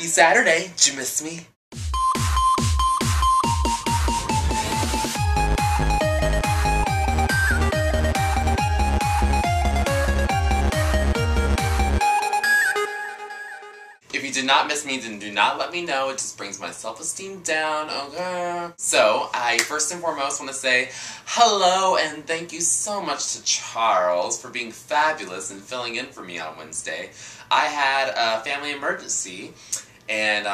Happy Saturday! Did you miss me? If you did not miss me, then do not let me know. It just brings my self-esteem down, okay? So, I first and foremost want to say hello and thank you so much to Charles for being fabulous and filling in for me on Wednesday. I had a family emergency, and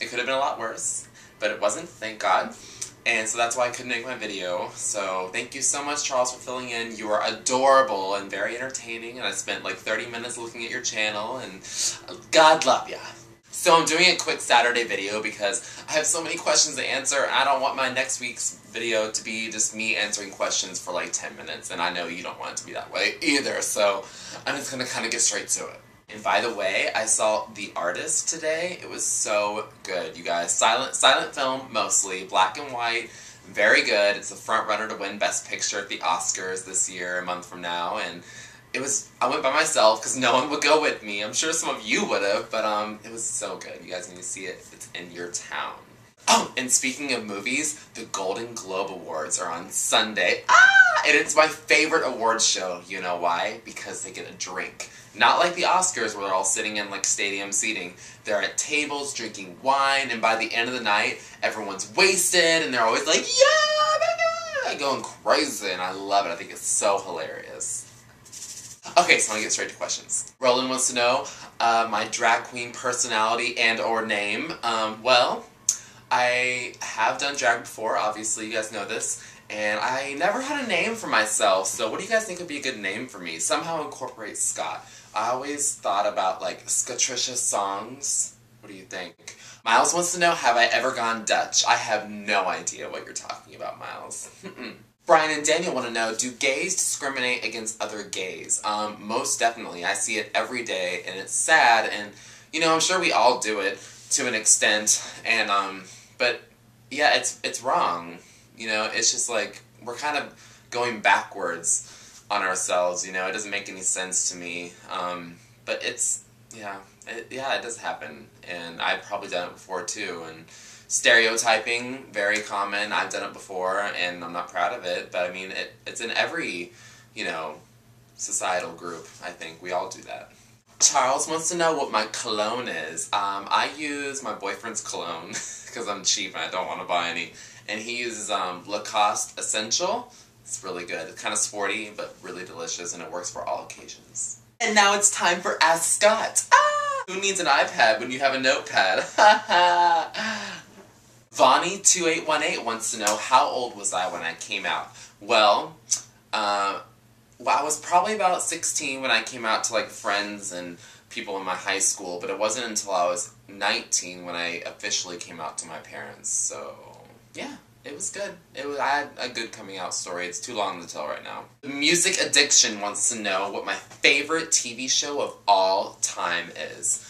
it could have been a lot worse, but it wasn't, thank God. And so that's why I couldn't make my video. So thank you so much, Charles, for filling in. You are adorable and very entertaining, and I spent like 30 minutes looking at your channel, and God love ya. So I'm doing a quick Saturday video because I have so many questions to answer, and I don't want my next week's video to be just me answering questions for like 10 minutes, and I know you don't want it to be that way either, so I'm just gonna kind of get straight to it. And by the way, I saw The Artist today. It was so good, you guys. Silent film, mostly. Black and white. Very good. It's the front runner to win Best Picture at the Oscars this year, a month from now. And I went by myself because no one would go with me. I'm sure some of you would have, but it was so good. You guys need to see it. It's in your town. Oh, and speaking of movies, the Golden Globe Awards are on Sunday. And it's my favorite awards show. You know why? Because they get a drink. Not like the Oscars where they're all sitting in like stadium seating. They're at tables drinking wine, and by the end of the night, everyone's wasted, and they're always like, yeah, my God, going crazy, and I love it. I think it's so hilarious. Okay, so I'm gonna get straight to questions. Roland wants to know my drag queen personality and or name. Well, I have done drag before, obviously, you guys know this. And I never had a name for myself, so what do you guys think would be a good name for me? Somehow incorporate Scott. I always thought about, like, Scatricia songs. What do you think? Miles wants to know, have I ever gone Dutch? I have no idea what you're talking about, Miles. Brian and Daniel want to know, do gays discriminate against other gays? Most definitely. I see it every day, and it's sad, and, you know, I'm sure we all do it to an extent, and, but, yeah, it's wrong. You know, it's just like, we're kind of going backwards on ourselves, you know, it doesn't make any sense to me, but it's, it does happen, and I've probably done it before too, and stereotyping, very common, I've done it before, and I'm not proud of it, but I mean, it's in every, you know, societal group, I think, we all do that. Charles wants to know what my cologne is. I use my boyfriend's cologne, because I'm cheap and I don't want to buy any. And he uses Lacoste Essential. It's really good. It's kind of sporty, but really delicious, and it works for all occasions. And now it's time for Ask Scott. Who needs an iPad when you have a notepad? Vonnie2818 wants to know, how old was I when I came out? Well, I was probably about 16 when I came out to, like, friends and people in my high school, but it wasn't until I was 19 when I officially came out to my parents, so yeah, it was good. I had a good coming out story. It's too long to tell right now. Music Addiction wants to know what my favorite TV show of all time is.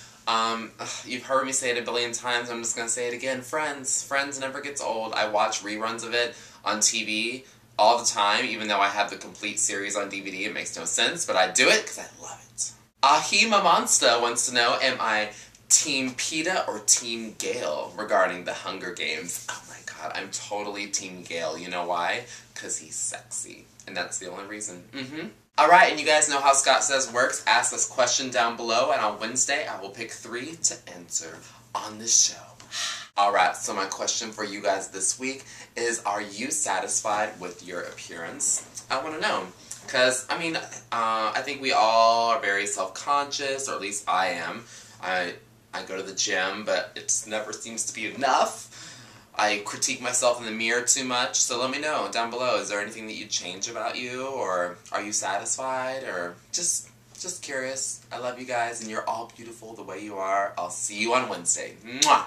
You've heard me say it a billion times, I'm just gonna say it again. Friends. Friends never gets old. I watch reruns of it on TV all the time, even though I have the complete series on DVD. It makes no sense, but I do it because I love it. Ahima Monster wants to know, am I Team PETA or Team Gale regarding the Hunger Games? Oh my God, I'm totally Team Gale. You know why? Because he's sexy. And that's the only reason. Alright, and you guys know how Scott Says works. Ask this question down below, and on Wednesday I will pick 3 to answer on this show. Alright, so my question for you guys this week is, are you satisfied with your appearance? I want to know. Because, I mean, I think we all are very self-conscious, or at least I am. I go to the gym, but it never seems to be enough. I critique myself in the mirror too much, so let me know down below. Is there anything that you'd change about you, or are you satisfied, or just curious. I love you guys, and you're all beautiful the way you are. I'll see you on Wednesday. Mwah!